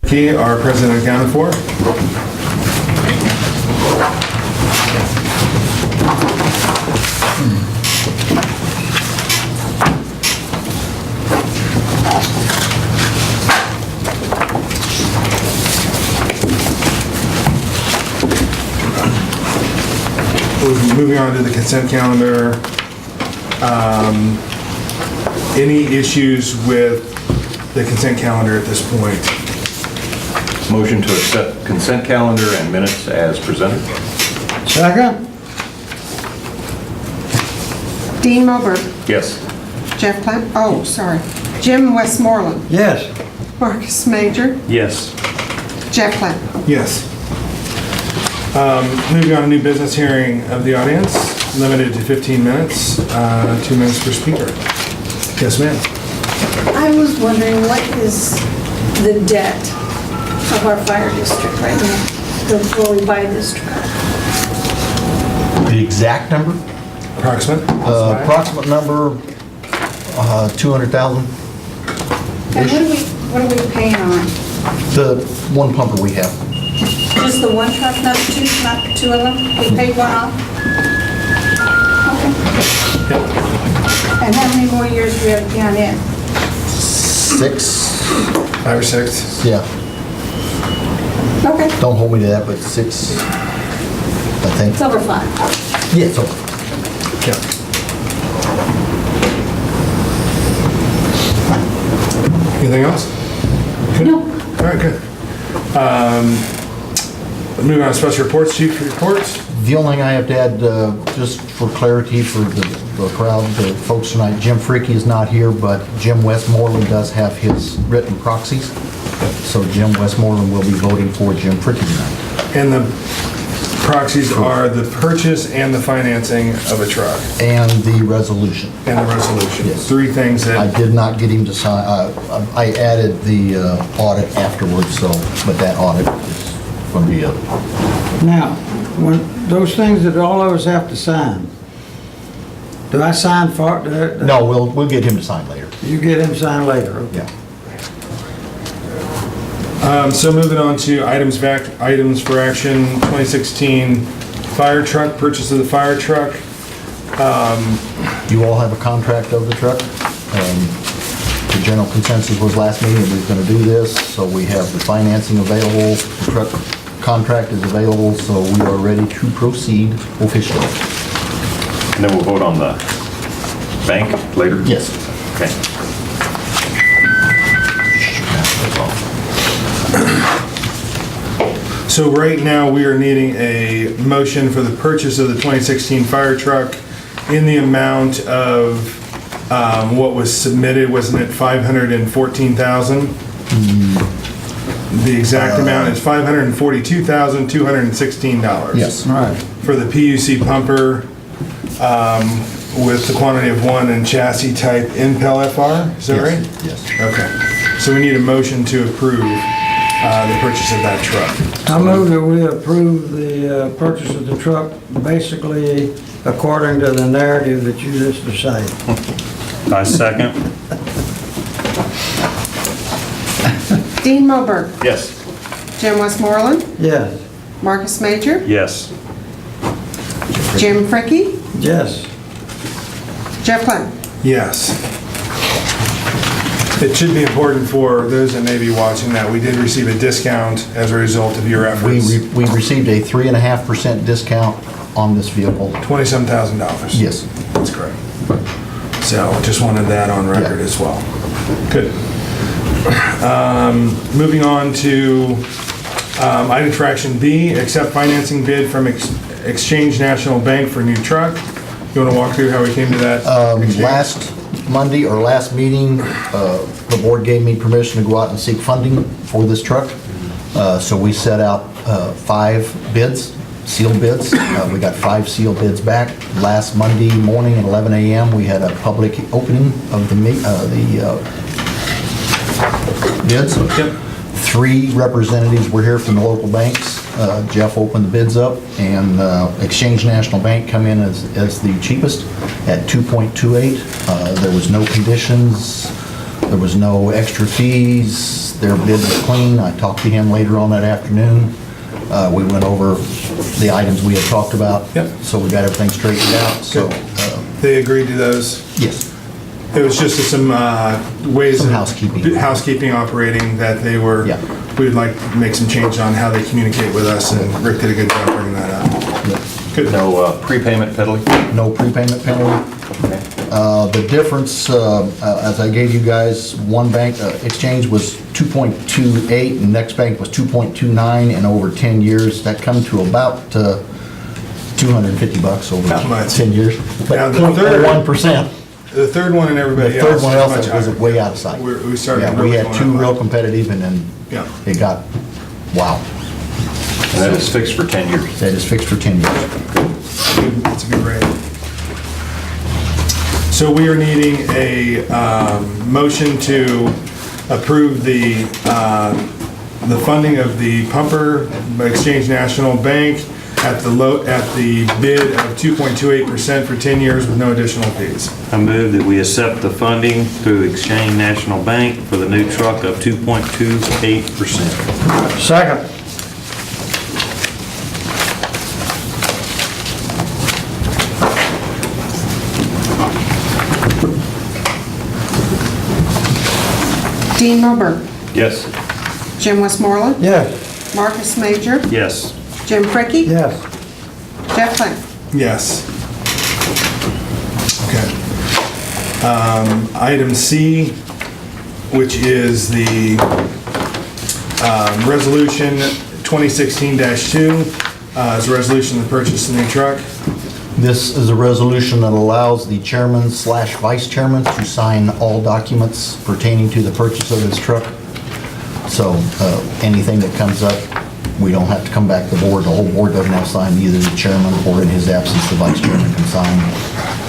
Key, our president accounted for. Moving on to the consent calendar. Any issues with the consent calendar at this point? Motion to accept consent calendar and minutes as presented. Second? Dean Mulberg, Yes. Jeff Clem, oh, sorry, Jim Westmoreland, Yes. Marcus Major, Yes. Jeff Clem. Yes. Moving on to new business hearing of the audience, limited to 15 minutes, 2 minutes per speaker. Yes, ma'am. I was wondering, what is the debt of our fire district right now before we buy this truck? The exact number? Approximate? Approximate number, 200,000. And what are we paying on? The one pumper we have. Just the one truck, not two of them? We paid one off? Okay. And how many more years do we have down in? 6, 5 or 6? yeah. Okay, Don't hold me to that, but 6, I think. it's over 5. Yeah, it's over. Yeah. Anything else? Good? No. All right, good. Moving on to special reports, chief reports. The only thing I have to add, just for clarity for the crowd, the folks tonight, Jim Fricke is not here, but Jim Westmoreland does have his written proxies. So Jim Westmoreland will be voting for Jim Fricke tonight. And the proxies are the purchase and the financing of a truck And the resolution. and the resolution. Yes. 3 things I that, did not get him to sign, I added the audit afterwards, so, but that audit is going to be a, Now, when, those things that all of us have to sign, do I sign for it? no, we'll get him to sign later. You get him signed later, okay? Yeah. so moving on to items for action, 2016 fire truck, purchase of the fire truck. You all have a contract of the truck. The general consensus was last meeting that we was going to do this, so we have the financing available, the truck contract is available, so we are ready to proceed officially. And then we'll vote on the bank later? Yes. Okay. So right now, we are needing a motion for the purchase of the 2016 fire truck in the amount of, what was submitted, wasn't it 514,000? The exact amount is $542,216. Yes. Right. For the PUC pumper, with the quantity of 1 and chassis type Impel FR, is that right? Yes. Okay, so we need a motion to approve the purchase of that truck. I move that we approve the purchase of the truck basically according to the narrative that you just decided. I second. Dean Mulberg, Yes. Jim Westmoreland, Yes. Marcus Major, Yes. Jim Fricke, Yes. Jeff Clem. Yes. It should be important for those that may be watching that we did receive a discount as a result of your efforts. We received a 3.5% discount on this vehicle. $27,000. Yes. That's correct. So just wanted that on record Yeah. as well. Good. Moving on to item for action B, accept financing bid from Exchange National Bank for new truck. You want to walk through how we came to that? exchange? Last Monday or last meeting, the board gave me permission to go out and seek funding for this truck. So we set out 5 bids, sealed bids. We got 5 sealed bids back. Last Monday morning at 11 a.m., we had a public opening of the bids. Yep. 3 representatives were here from the local banks. Jeff opened the bids up, and Exchange National Bank come in as the cheapest at 2.28. There was no conditions, there was no extra fees, Their bid was clean. I talked to him later on that afternoon. We went over the items we had talked about. Yep. So we got everything straightened out, so, Good. They agreed to those. yes. It was just some ways. Some of- housekeeping. Housekeeping operating that they were, Yeah. we would like to make some change on how they communicate with us, and Rick did a good job bringing that up. Good. No prepayment penalty? No prepayment penalty. Okay. The difference, as I gave you guys, one bank exchange was 2.28 and next bank was 2.29, and over 10 years, that come to about $250 over Not much. 10 years. But Now, the third- 1%. The third one and The everybody else. third one else much was higher. way out of sight. We started Yeah, really we had going two up. real competitive, and then Yeah. it got, wow. And that is fixed for 10 years. That is fixed for 10 years. It's a good rate. So we are needing a motion to approve the funding of the pumper by Exchange National Bank at the bid of 2.28% for 10 years with no additional fees. I move that we accept the funding through Exchange National Bank for the new truck of 2.28%. Second. Dean Milburn, Yes. Jim Westmoreland, Yes. Marcus Major, Yes. Jim Fricky, Yes. Jeff Flynn. Yes. Okay. Item C, which is the resolution 2016-2, is a resolution to purchase a new truck. This is a resolution that allows the chairman/vice chairman to sign all documents pertaining to the purchase of this truck. So anything that comes up, we don't have to come back to the board. The whole board doesn't have to sign, either the chairman or in his absence, the vice chairman can sign.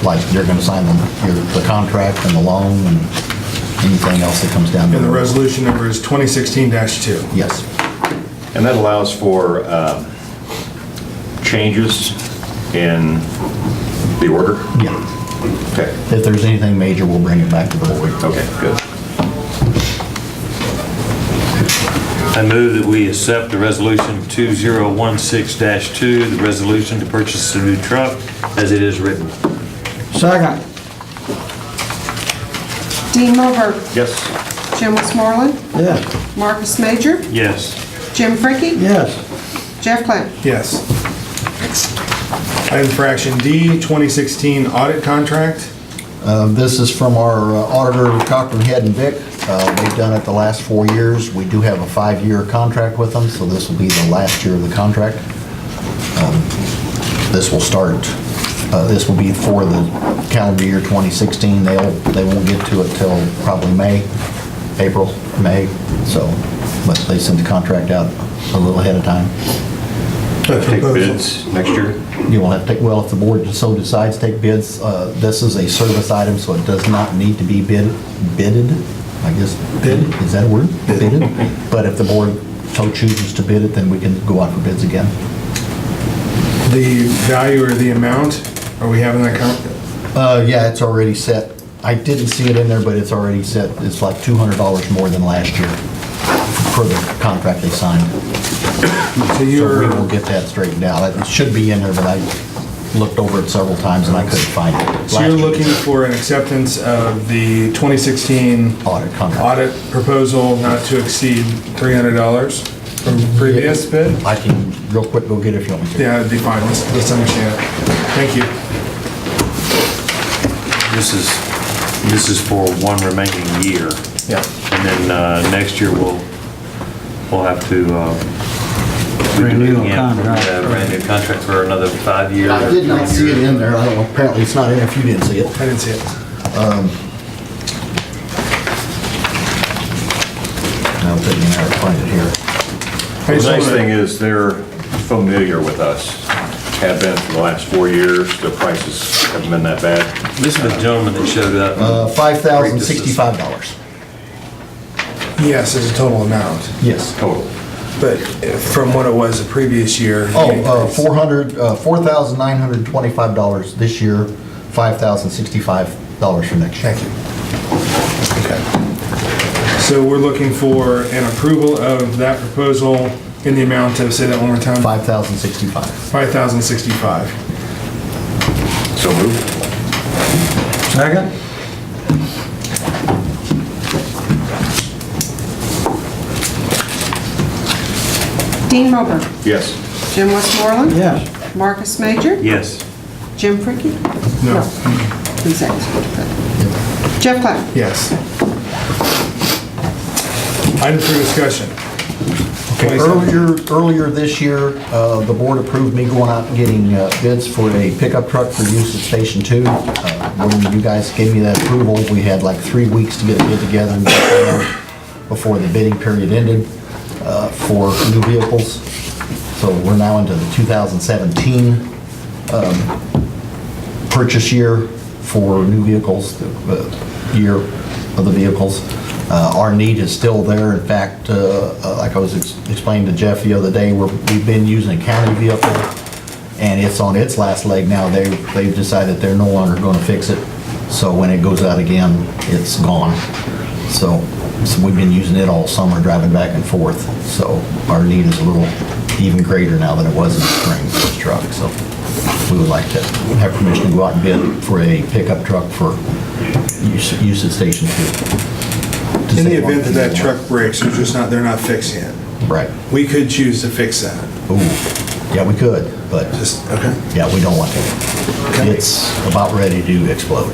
Like, they're gonna sign the contract and the loan and anything else that comes down. And the resolution number is 2016-2. Yes. And that allows for changes in the order? Yeah. Okay. If there's anything major, we'll bring it back to the board. Okay, good. I move that we accept the resolution 2016-2, the resolution to purchase a new truck as it is written. Second. Dean Milburn, Yes. Jim Westmoreland, Yes. Marcus Major, Yes. Jim Fricky, Yes. Jeff Flynn. Yes. Item for action D, 2016 audit contract. This is from our auditor, Cochran, Head and Vic. They've done it the last 4 years. We do have a 5-year contract with them, so this will be the last year of the contract. This will start, this will be for the calendar year 2016. They won't get to it till probably April, May, so, but they sent the contract out a little ahead of time. Take bids next year? You will have to take, well, if the board so decides, take bids. This is a service item, so it does not need to be bidded, I guess. Bid? Is that a word? Bidded? But if the board so chooses to bid it, then we can go out for bids again. The value or the amount, are we having that count? Yeah, it's already set. I didn't see it in there, but it's already set. It's like $200 more than last year for the contract they signed. So So we you're, will get that straightened out. It should be in there, but I looked over it several times and I couldn't find it. so you're Last year, looking for an acceptance of the 2016 Audit contract. audit proposal not to exceed $300 from previous bid? I can real quick go get it if you want me to. Yeah, it'd be fine, let's understand it. Thank you. This is for one remaining year. Yeah. And then next year we'll have to Renew a yeah, contract. brand new contract for another 5 years. I did not see it in there. I don't know, apparently it's not in if you didn't see it. I didn't see it. I'll take me there and find it here. I The just nice wanna- thing is they're familiar with us, have been for the last 4 years. The prices haven't been that bad. This is the gentleman that showed up. $5,065. Yes, as a total amount, Yes. Total. but from what it was the previous year. $4,925 this year, $5,065 for next year. Thank you. Okay. So we're looking for an approval of that proposal in the amount of, say that one more time, $5,065. $5,065. So moved. Second? Dean Milburn, Yes. Jim Westmoreland, Yes. Marcus Major, Yes. Jim Fricky. No. Who's that? Jeff Clapp. Yes. Item for discussion. Okay, earlier this year, the board approved me going out and getting bids for a pickup truck for use at Station 2. When you guys gave me that approval, we had like 3 weeks to get a bid together and get it out before the bidding period ended for new vehicles. So we're now into the 2017 purchase year for new vehicles, the year of the vehicles. Our need is still there. In fact, like I was explaining to Jeff the other day, we've been using a county vehicle, and it's on its last leg now. They've decided they're no longer going to fix it. So when it goes out again, it's gone. So we've been using it all summer, driving back and forth. So our need is a little even greater now than it was in the spring for this truck. So we would like to have permission to go out and bid for a pickup truck for use at Station 2. In the event that that truck breaks, they're not fixing it. Right. We could choose to fix that. Ooh, yeah, we could, but Okay. yeah, we don't want to. It's about ready to explode.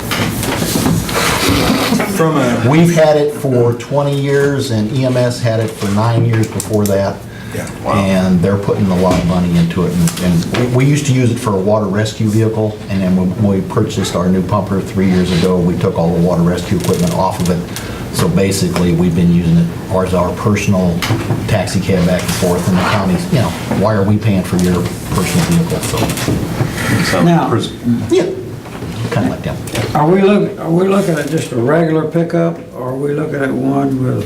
From a, We've had it for 20 years, and EMS had it for 9 years before that. Yeah. And they're putting a lot of money into it. And we used to use it for a water rescue vehicle, and then when we purchased our new pumper 3 years ago, we took all the water rescue equipment off of it. So basically, we've been using it as our personal taxi cab back and forth, and the county's, why are we paying for your personal vehicle? So, Now, yeah, kind of like them. are we looking at just a regular pickup, or are we looking at one with,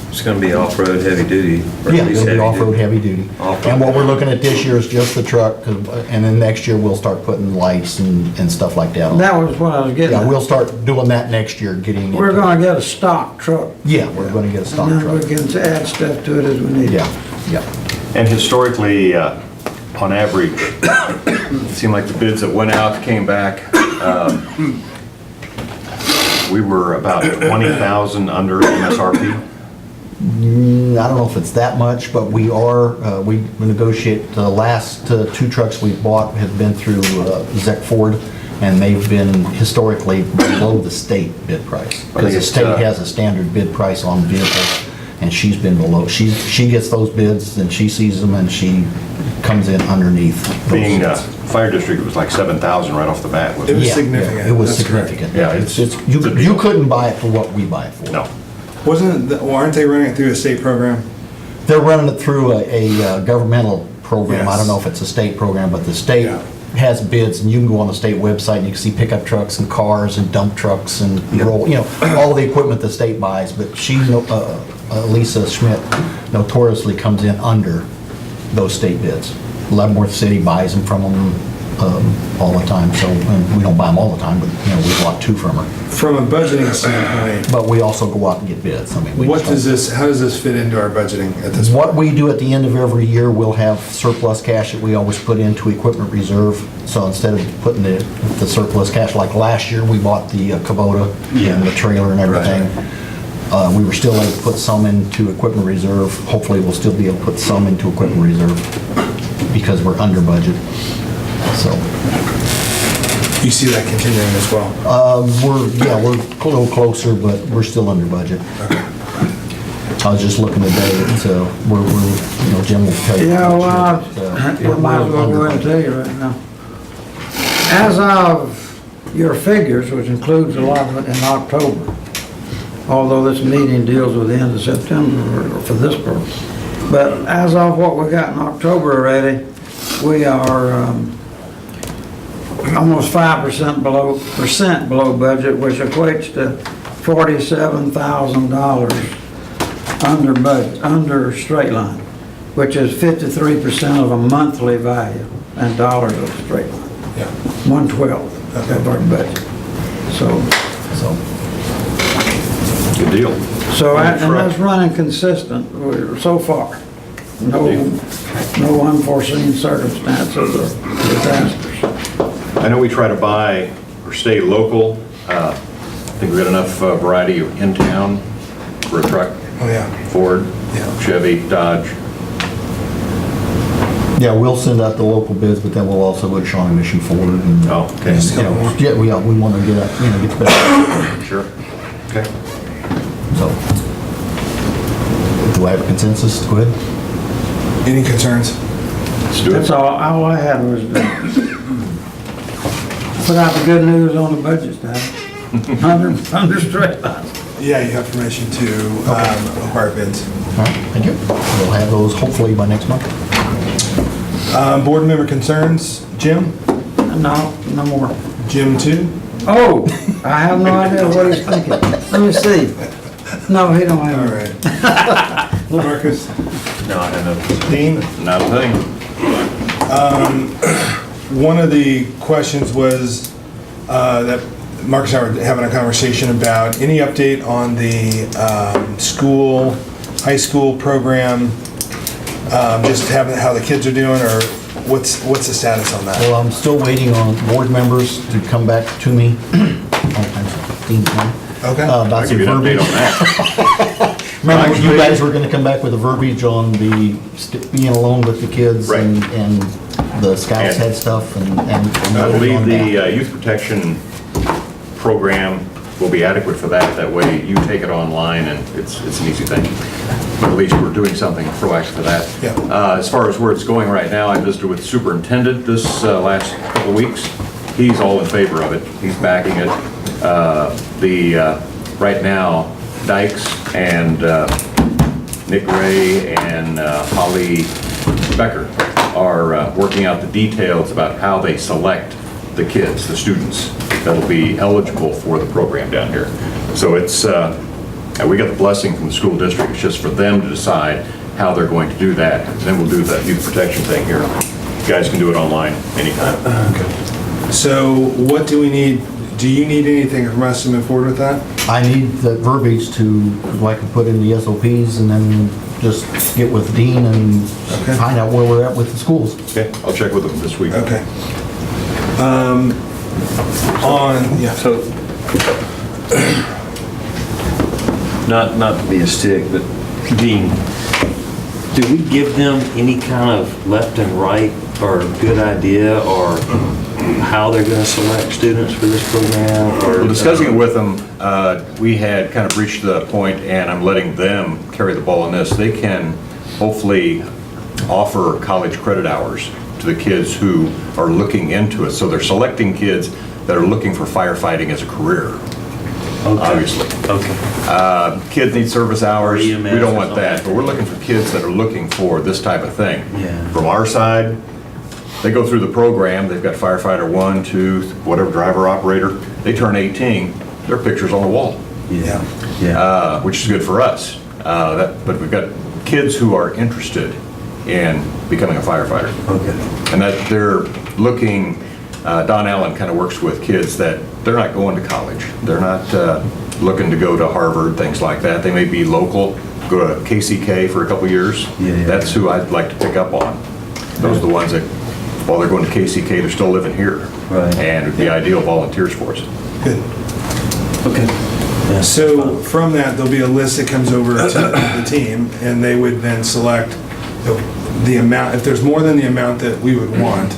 It's gonna be off-road heavy duty. or at Yeah, least it'll be heavy off-road duty. heavy duty. Off-road. And what we're looking at this year is just the truck, and then next year we'll start putting lights and stuff like that on. that was what I was getting Yeah, at. we'll start doing that next year, getting. We're into- gonna get a stock truck, Yeah, we're gonna get a stock and then we truck. can add stuff to it as we need. Yeah, yeah. And historically, on average, it seemed like the bids that went out came back, we were about 20,000 under MSRP. I don't know if it's that much, but we negotiate, the last 2 trucks we've bought have been through Zech Ford, and they've been historically below the state bid price. I think Because the it's, state has a standard bid price on vehicles, and she's been below. She gets those bids, and she sees them, and she comes in underneath those Being bids. fire district, it was like 7,000 right off the bat. wasn't It was Yeah, significant. yeah, it was That's correct. significant. Yeah, It's, it's you a deal. couldn't buy it for what we buy it for. No. aren't they running it through a state program? They're running it through a governmental program. I Yes. don't know if it's a state program, but the state Yeah. has bids, and you can go on the state website, and you can see pickup trucks and cars and dump trucks and roll, all the equipment the state buys, but Lisa Schmidt notoriously comes in under those state bids. Leavenworth City buys them from them all the time, so, and we don't buy them all the time, but, we bought 2 from her. From a budgeting standpoint, But we also go out and get bids. I mean, we how just does this fit into our budgeting at this point? What we do at the end of every year, we'll have surplus cash that we always put into equipment reserve. So instead of putting the surplus cash, like last year, we bought the Kubota and the trailer and everything. We were still able to put some into equipment reserve. Hopefully, we'll still be able to put some into equipment reserve because we're under budget. So, You see that continuing as well? we're a little closer, but we're still under budget. I was just looking today, so Jim will tell you. Yeah, well, I We're might as well go ahead and tell you right now. As of your figures, which includes a lot of it in October, although this meeting deals with the end of September for this purpose. But as of what we got in October already, we are almost 5% below budget, which equates to $47,000 under budget, under straight line, which is 53% of a monthly value in dollars of the straight line. Yeah. 1/12 of our budget. So, So, Good deal. So, On the and truck. that's running consistent so far. No unforeseen circumstances or disasters. I know we try to buy or stay local. I think we've got enough variety in town for a truck. Oh, yeah. Ford, Yeah. Chevy, Dodge. Yeah, we'll send out the local bids, but then we'll also go to Shawnee Mission Ford and, Oh, okay. you know, yeah, we want to get the best. Sure. Okay. So, do I have a consensus? Go ahead. Any concerns? Let's do That's it. all I had was put out the good news on the budget stuff. Under straight lines. Yeah, you have permission to acquire bids. All right, thank you. We'll have those hopefully by next month. Board member concerns? Jim? No, no more. Jim too? Oh, I have no idea what he's thinking. Let me see. No, he don't All have. right. Marcus? No, I have no. Dean? Not a thing. One of the questions was that Marcus and I were having a conversation about any update on the high school program, just having how the kids are doing, or what's the status on that? Well, I'm still waiting on board members to come back to me. Okay. About I'll some give you an update verbiage. on that. Remember, you guys were gonna come back with a verbiage on the being alone with the kids Right. and the scouts had stuff and. I believe the youth protection program will be adequate for that. That way you take it online and it's an easy thing. But at least we're doing something proactive for that. Yeah. As far as where it's going right now, I visited with the superintendent this last couple of weeks. He's all in favor of it. He's backing it. Right now, Dykes and Nick Ray and Holly Becker are working out the details about how they select the kids, the students that'll be eligible for the program down here. So it's, we got the blessing from the school district. It's just for them to decide how they're going to do that. Then we'll do the youth protection thing here. You guys can do it online anytime. So what do we need? Do you need anything from us to move forward with that? I need the verbiage to, so I can put in the SOPs and then just get with Dean and Okay. find out where we're at with the schools. Okay, I'll check with them this week. Okay. Yeah. So, not to be a stick, but Dean, do we give them any kind of left and right or good idea or how they're going to select students for this program? Or Well, discussing it with them, we had kind of reached the point, and I'm letting them carry the ball on this. They can hopefully offer college credit hours to the kids who are looking into it. So they're selecting kids that are looking for firefighting as a career, obviously. Okay. Kids need service hours, we EMS don't or want that, something. but we're looking for kids that are looking for this type of thing. Yeah. From our side, they go through the program, they've got firefighter 1, 2, whatever, driver, operator, they turn 18, their picture's on the wall, Yeah. Yeah. which is good for us. But we've got kids who are interested in becoming a firefighter. Okay. And that they're looking, Don Allen kind of works with kids that they're not going to college. They're not looking to go to Harvard, things like that. They may be local, go to KCK for a couple years. Yeah. That's who I'd like to pick up on. Those are the ones that, while they're going to KCK, they're still living here. Right. And it'd be ideal volunteers for us. Good. Okay. Yeah. So from that, there'll be a list that comes over to the team, and they would then select the amount. If there's more than the amount that we would want,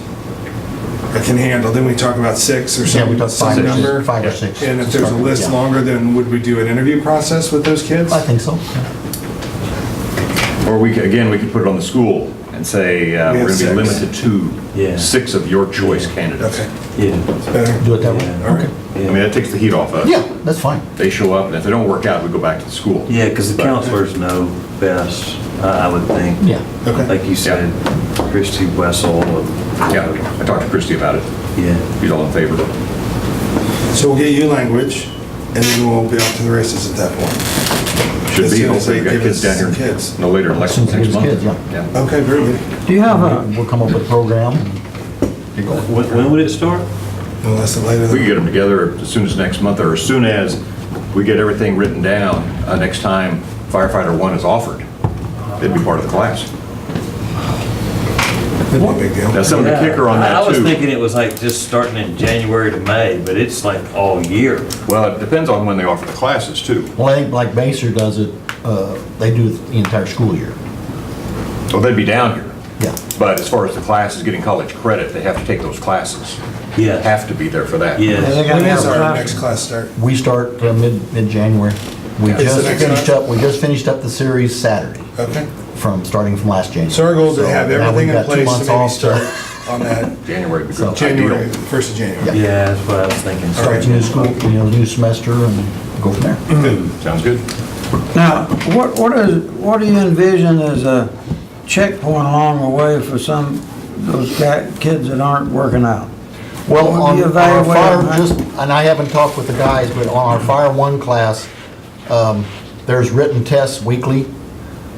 or can handle, then we talk about 6 or Yeah, we talked some five number. or six. And if there's a list Yeah. longer, then would we do an interview process with those kids? I think so. Or we could, again, we could put it on the school and say, have we're going to be 6. limited to Yeah. 6 of your choice candidates. Okay, Yeah. better. Do it that way. Yeah. All right. I mean, that takes the heat off us. Yeah, that's fine. They show up, and if they don't work out, we go back to the school. Yeah, because the counselors know best, I would think. Yeah. Okay. Like you said, Christy Wessel. Yeah, I talked to Christie about it. Yeah. He's all in favor. So we'll get you language, and then we'll be off to the races at that point. Should As be, soon as hopefully, they we've got give kids us down some here kids. no later than As next soon as it next gives month. kids, yeah. Yeah. Okay, very good. Do you have a, We'll come up with a program. and get going. When would it start? No less than later We can than. get them together as soon as next month, or as soon as we get everything written down, next time firefighter one is offered, they'd be part of the class. It'd be a big deal. That's some of the kicker on I that was too. thinking it was like just starting in January to May, but it's like all year. Well, it depends on when they offer the classes too. Well, I think like Baser does it, they do it the entire school year. Well, they'd be down here. Yeah. But as far as the classes getting college credit, they have to take those classes. Yeah. Have to be there for that. Yes. They gotta When have is our classes. next class start? We start mid-January. We Is the just next finished one? up, we just finished up the series Saturday, Okay. starting from last January. So our goal is to have now everything we've in got 2 place to months maybe off start on that January would be So- good. January, Ideal. 1st of January. Yeah, that's what I was thinking. All right. Start the new school, the new semester and go from there. Good. Sounds good. Now, what do you envision as a checkpoint along the way for those kids that aren't working out? Well, Will on you our evaluate fire, them? just, and I haven't talked with the guys, but on our Fire One class, there's written tests weekly.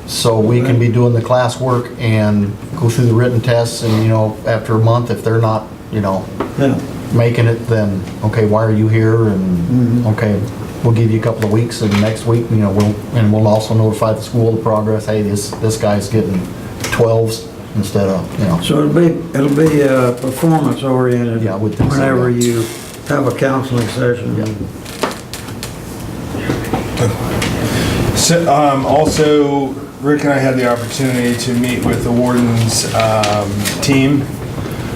So we can be doing the class work and go through the written tests and, after a month, if they're not, Yeah. making it, then, okay, why are you here? And, okay, we'll give you a couple of weeks and next week, we'll also notify the school of the progress. Hey, this guy's getting 12s instead of, So it'll be performance oriented. Yeah, I would think so, Whenever yeah. you have a counseling session. So, also, Rick and I had the opportunity to meet with the warden's team.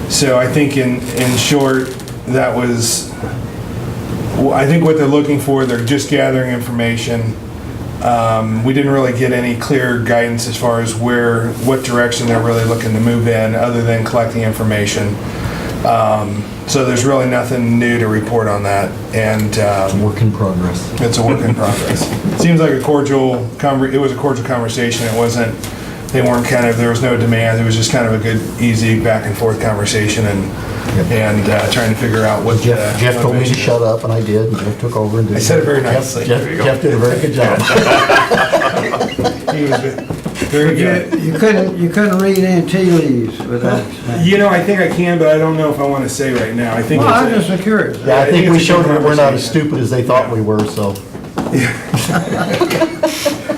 So I think in short, that was, I think what they're looking for, they're just gathering information. We didn't really get any clear guidance as far as what direction they're really looking to move in, other than collecting information. So there's really nothing new to report on that, and work in progress. it's a work in progress. Seems like it was a cordial conversation. It wasn't, there was no demand. It was just kind of a good, easy back and forth conversation and trying to figure out what Jeff told me to motivation shut up, and I did, and Jeff took over and did. I said it very nicely. Jeff did a very good job. He was very good. You couldn't read any tea leaves without. I think I can, but I don't know if I want to say right now. I think Well, I'm it's just curious. Yeah, I think it's we a showed good them we're not as conversation. stupid as they thought we were, so.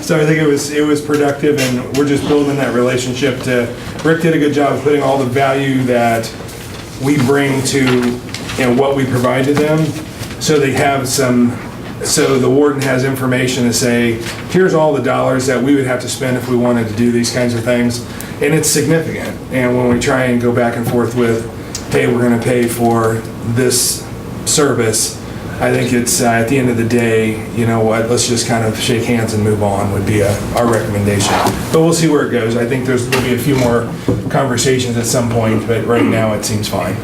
So I think it was productive, and we're just building that relationship Rick did a good job of putting all the value that we bring to, what we provide to them, so they have so the warden has information to say, here's all the dollars that we would have to spend if we wanted to do these kinds of things, and it's significant. And when we try and go back and forth with, hey, we're gonna pay for this service, I think it's, at the end of the day, you know what, let's just kind of shake hands and move on would be our recommendation. But we'll see where it goes. I think there'll be a few more conversations at some point, but right now it seems fine.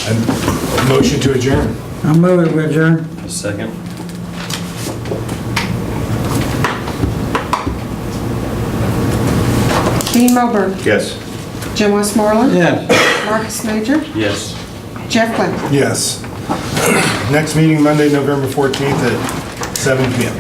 A motion to adjourn. I'm moving with adjourn. A second. Dean Milburn, Yes. Jim Westmoreland, Yes. Marcus Major, Yes. Jeff Flynn. Yes. Next meeting Monday, November 14th at 7 PM.